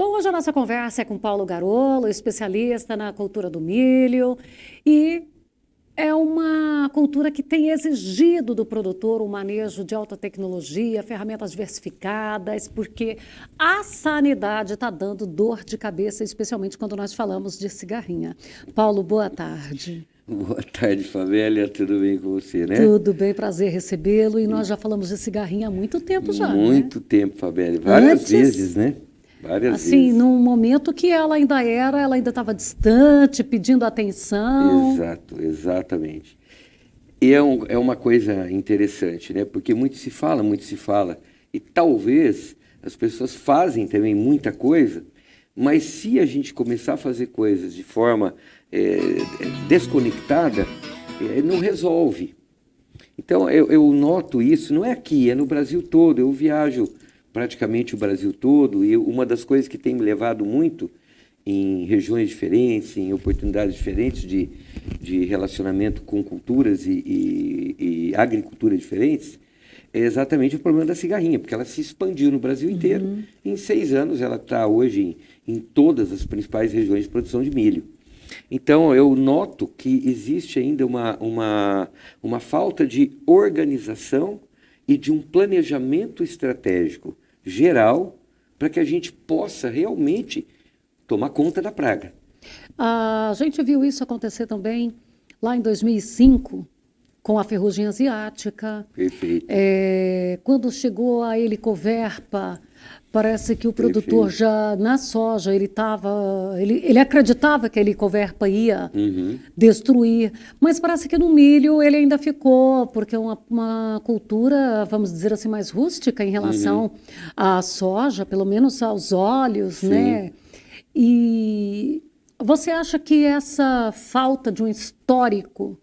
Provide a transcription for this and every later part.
Bom, hoje a nossa conversa é com Paulo Garolo, especialista na cultura do milho, e é uma cultura que tem exigido do produtor um manejo de alta tecnologia, ferramentas diversificadas, porque a sanidade está dando dor de cabeça, especialmente quando nós falamos de cigarrinha. Paulo, boa tarde. Boa tarde, Fabélia. Tudo bem com você, né? Tudo bem, prazer recebê-lo. E nós já falamos de cigarrinha há muito tempo já, né? Muito tempo, Fabélia. Várias Antes, vezes, né? Várias assim, vezes. num momento que ela ainda estava distante, pedindo atenção. Exato, exatamente. E é uma coisa interessante, né? Porque muito se fala, e talvez as pessoas fazem também muita coisa, mas se a gente começar a fazer coisas de forma desconectada, não resolve. Então, eu noto isso, não é aqui, é no Brasil todo. Eu viajo praticamente o Brasil todo e uma das coisas que tem me levado muito em regiões diferentes, em oportunidades diferentes de relacionamento com culturas e agriculturas diferentes, é exatamente o problema da cigarrinha, porque ela se expandiu no Brasil inteiro. Em 6 anos, ela está hoje em todas as principais regiões de produção de milho. Então, eu noto que existe ainda uma falta de organização e de um planejamento estratégico geral para que a gente possa realmente tomar conta da praga. A gente viu isso acontecer também lá em 2005, com a ferrugem asiática. Perfeito. Quando chegou a helicoverpa, parece que o produtor Perfeito. já na soja ele acreditava que a helicoverpa ia destruir, mas parece que no milho ele ainda ficou, porque é uma cultura, vamos dizer assim, mais rústica em relação à soja, pelo menos aos olhos, Sim. né? E você acha que essa falta de um histórico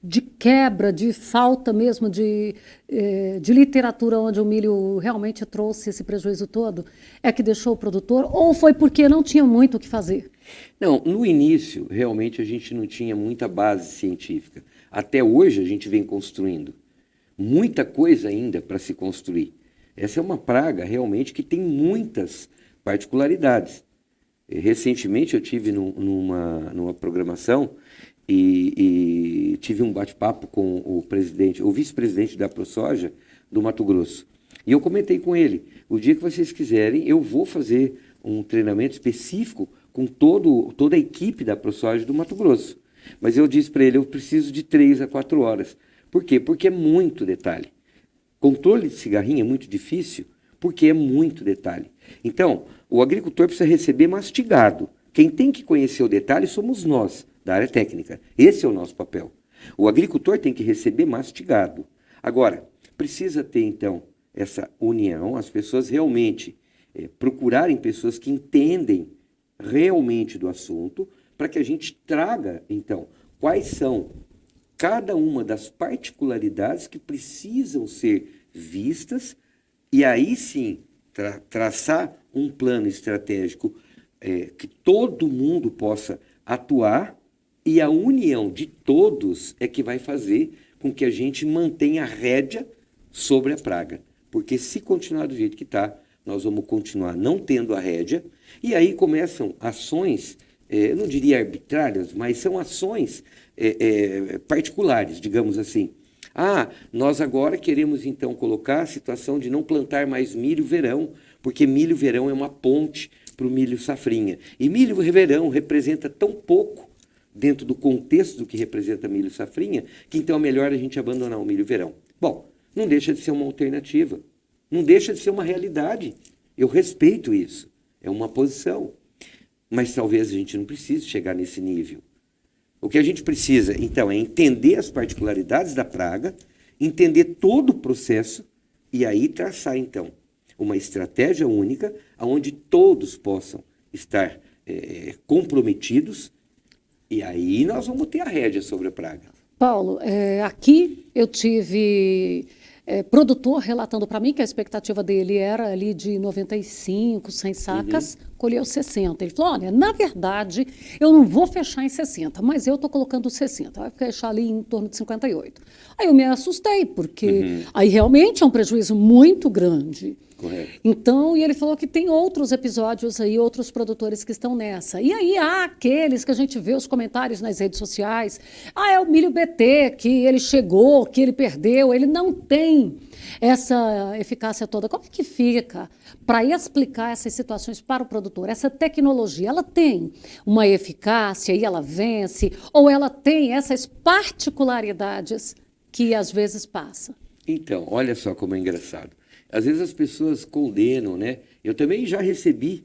de quebra, de falta mesmo de literatura onde o milho realmente trouxe esse prejuízo todo, é que deixou o produtor? Ou foi porque não tinha muito o que fazer? Não, no início, realmente a gente não tinha muita base científica. Até hoje a gente vem construindo. Muita coisa ainda para se construir. Essa é uma praga realmente que tem muitas particularidades. Recentemente eu tive numa programação e tive um bate-papo com o vice-presidente da ProSoja do Mato Grosso. E eu comentei com ele, o dia que vocês quiserem, eu vou fazer um treinamento específico com toda a equipe da ProSoja do Mato Grosso. Mas eu disse para ele, eu preciso de 3 a 4 horas. Por quê? Porque é muito detalhe. Controle de cigarrinha é muito difícil, porque é muito detalhe. Então, o agricultor precisa receber mastigado. Quem tem que conhecer o detalhe somos nós, da área técnica. Esse é o nosso papel. O agricultor tem que receber mastigado. Agora, precisa ter, então, essa união, as pessoas realmente procurarem pessoas que entendem realmente do assunto, para que a gente traga, então, quais são cada uma das particularidades que precisam ser vistas e aí sim traçar um plano estratégico que todo mundo possa atuar, e a união de todos é que vai fazer com que a gente mantenha a rédea sobre a praga. Porque se continuar do jeito que está, nós vamos continuar não tendo a rédea, e aí começam ações, eu não diria arbitrárias, mas são ações particulares, digamos assim. Nós agora queremos então colocar a situação de não plantar mais milho verão, porque milho verão é uma ponte para o milho safrinha. E milho verão representa tão pouco dentro do contexto do que representa milho safrinha, que então é melhor a gente abandonar o milho verão. Bom, não deixa de ser uma alternativa, não deixa de ser uma realidade. Eu respeito isso, é uma posição. Mas talvez a gente não precise chegar nesse nível. O que a gente precisa, então, é entender as particularidades da praga, entender todo o processo e aí traçar, então, uma estratégia única onde todos possam estar comprometidos, e aí nós vamos ter a rédea sobre a praga. Paulo, aqui eu tive produtor relatando para mim que a expectativa dele era ali de 95, 100 sacas, escolheu 60. Ele falou, olha, na verdade, eu não vou fechar em 60, mas eu estou colocando 60. Vai fechar ali em torno de 58. Aí eu me assustei, porque aí realmente é um prejuízo muito grande. Correto. Então, e ele falou que tem outros episódios aí, outros produtores que estão nessa. E aí há aqueles que a gente vê os comentários nas redes sociais. Ah, é o milho BT, que ele chegou, que ele perdeu. Ele não tem essa eficácia toda. Como é que fica para explicar essas situações para o produtor? Essa tecnologia, ela tem uma eficácia e ela vence? Ou ela tem essas particularidades que às vezes passa? Então, olha só como é engraçado. Às vezes as pessoas condenam, né? Eu também já recebi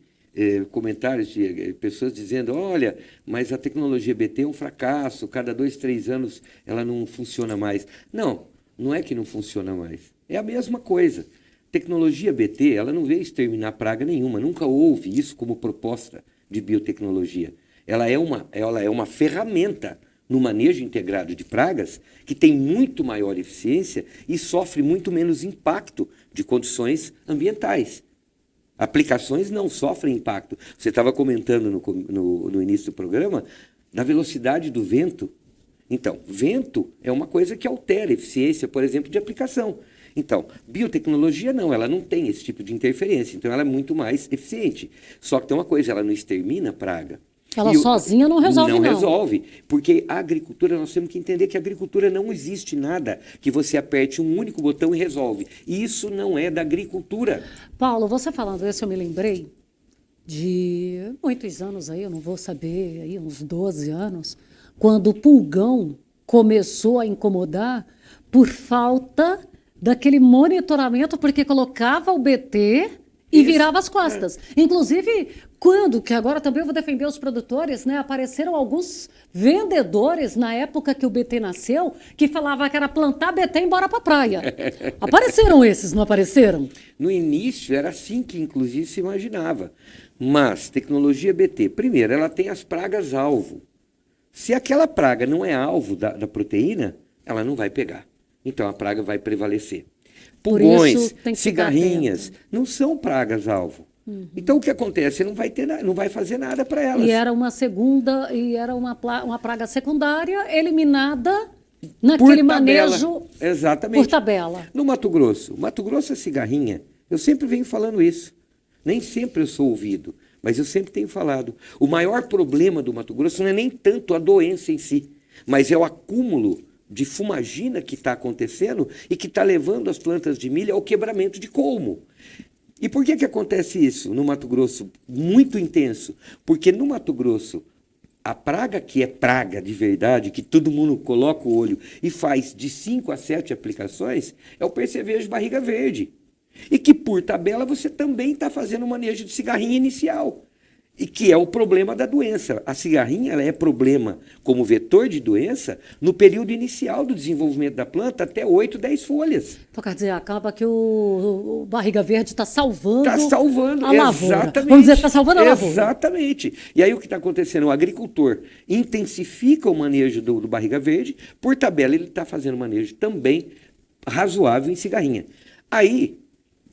comentários de pessoas dizendo, olha, mas a tecnologia BT é um fracasso, cada 2, 3 anos ela não funciona mais. Não, não é que não funciona mais. É a mesma coisa. Tecnologia BT, ela não veio exterminar praga nenhuma, nunca houve isso como proposta de biotecnologia. Ela é uma ferramenta no manejo integrado de pragas que tem muito maior eficiência e sofre muito menos impacto de condições ambientais. Aplicações não sofrem impacto. Você estava comentando no início do programa da velocidade do vento. Então, vento é uma coisa que altera a eficiência, por exemplo, de aplicação. Então, biotecnologia não, ela não tem esse tipo de interferência, então ela é muito mais eficiente. Só que tem uma coisa, ela não extermina a praga. Ela sozinha não resolve, não. Não resolve, porque a agricultura, nós temos que entender que a agricultura não existe nada que você aperte um único botão e resolve. E isso não é da agricultura. Paulo, você falando isso, eu me lembrei de muitos anos aí, eu não vou saber, aí uns 12 anos, quando o pulgão começou a incomodar por falta daquele monitoramento, porque colocava o BT e virava as costas. Inclusive, que agora também eu vou defender os produtores, né? Apareceram alguns vendedores na época que o BT nasceu, que falava que era plantar BT e ir embora para a praia. Apareceram esses, não apareceram? No início era assim que inclusive se imaginava. Mas tecnologia BT, primeiro, ela tem as pragas alvo. Se aquela praga não é alvo da proteína, ela não vai pegar. Então a praga vai prevalecer. Pulgões, cigarrinhas, não são pragas-alvo. Então o que acontece? Não vai fazer nada para elas. E era uma praga secundária eliminada naquele manejo. Exatamente. Por tabela. No Mato Grosso a cigarrinha, eu sempre venho falando isso. Nem sempre eu sou ouvido, mas eu sempre tenho falado. O maior problema do Mato Grosso não é nem tanto a doença em si, mas é o acúmulo de fumagina que está acontecendo e que está levando as plantas de milho ao quebramento de colmo. E por que acontece isso no Mato Grosso? Muito intenso. Porque no Mato Grosso, a praga que é praga de verdade, que todo mundo coloca o olho e faz de 5 a 7 aplicações, é o percevejo barriga verde. E que, por tabela, você também está fazendo o manejo de cigarrinha inicial. E que é o problema da doença. A cigarrinha ela é problema como vetor de doença no período inicial do desenvolvimento da planta, até 8, 10 folhas. Então, quer dizer, acaba que o barriga verde está salvando, a lavoura. Exatamente. Vamos dizer que está salvando a lavoura. Exatamente. E aí o que está acontecendo? O agricultor intensifica o manejo do barriga verde, por tabela ele está fazendo manejo também razoável em cigarrinha. Aí,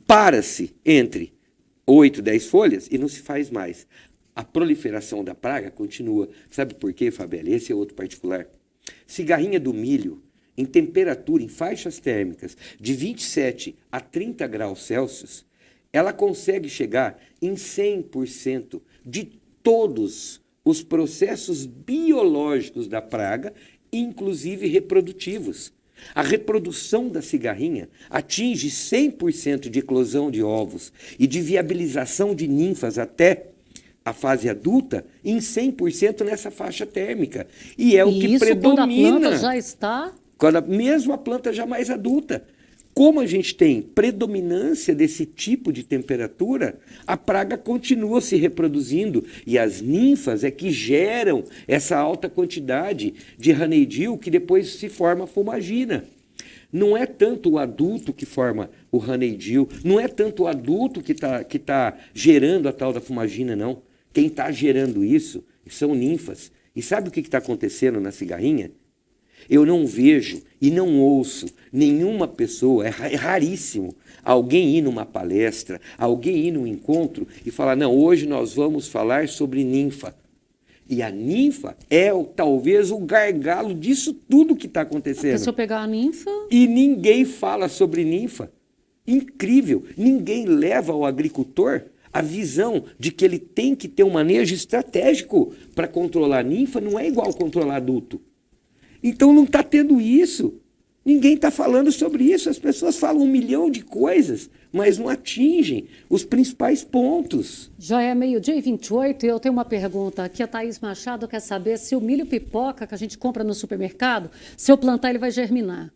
para-se entre 8, 10 folhas e não se faz mais. A proliferação da praga continua. Sabe por quê, Fabela? Esse é outro particular. Cigarrinha do milho, em temperatura, em faixas térmicas de 27 a 30 graus Celsius, ela consegue chegar em 100% de todos os processos biológicos da praga, inclusive reprodutivos. A reprodução da cigarrinha atinge 100% de eclosão de ovos e de viabilização de ninfas até a fase adulta em 100% nessa faixa térmica. E é o que predomina. Quando a planta já está... Mesmo a planta já mais adulta. Como a gente tem predominância desse tipo de temperatura, a praga continua se reproduzindo e as ninfas é que geram essa alta quantidade de honeydew que depois se forma a fumagina. Não é tanto o adulto que forma o honeydew, não é tanto o adulto que tá gerando a tal da fumagina, não. Quem está gerando isso são ninfas. E sabe o que está acontecendo na cigarrinha? Eu não vejo e não ouço nenhuma pessoa, é raríssimo, alguém ir numa palestra, alguém ir num encontro e falar, não, hoje nós vamos falar sobre ninfa. E a ninfa é talvez o gargalo disso tudo que está acontecendo. Porque se eu pegar a ninfa... E ninguém fala sobre ninfa. Incrível. Ninguém leva ao agricultor a visão de que ele tem que ter um manejo estratégico para controlar a ninfa, não é igual controlar adulto. Então não está tendo isso. Ninguém está falando sobre isso. As pessoas falam 1 milhão de coisas, mas não atingem os principais pontos. Já é 12h28 e eu tenho uma pergunta aqui. A Thaís Machado quer saber se o milho pipoca que a gente compra no supermercado, se eu plantar, ele vai germinar.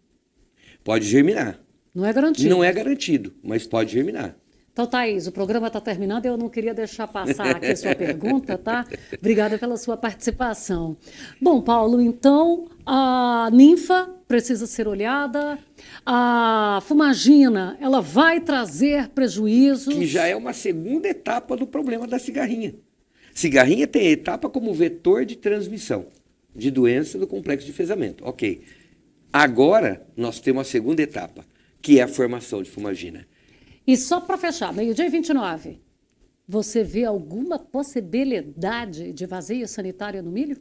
Pode germinar. Não é garantido. Não é garantido, mas pode germinar. Então, Thaís, o programa está terminando e eu não queria deixar passar aqui a sua pergunta, tá? Obrigada pela sua participação. Bom, Paulo, então, a ninfa precisa ser olhada, a fumagina, ela vai trazer prejuízos... Que já é uma segunda etapa do problema da cigarrinha. Cigarrinha tem a etapa como vetor de transmissão de doença do complexo de enfesamento. Ok. Agora, nós temos a segunda etapa, que é a formação de fumagina. E só para fechar, 12h29, você vê alguma possibilidade de vazio sanitário no milho?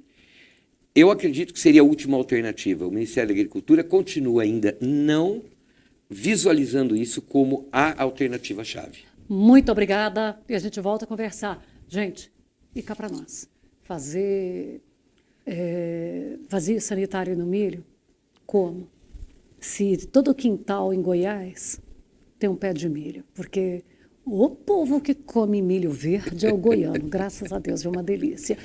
Eu acredito que seria a última alternativa. O Ministério da Agricultura continua ainda não visualizando isso como a alternativa-chave. Muito obrigada e a gente volta a conversar. Gente, e cá para nós, fazer vazio sanitário no milho, como? Se todo quintal em Goiás tem um pé de milho, porque o povo que come milho verde é o goiano, graças a Deus, é uma delícia.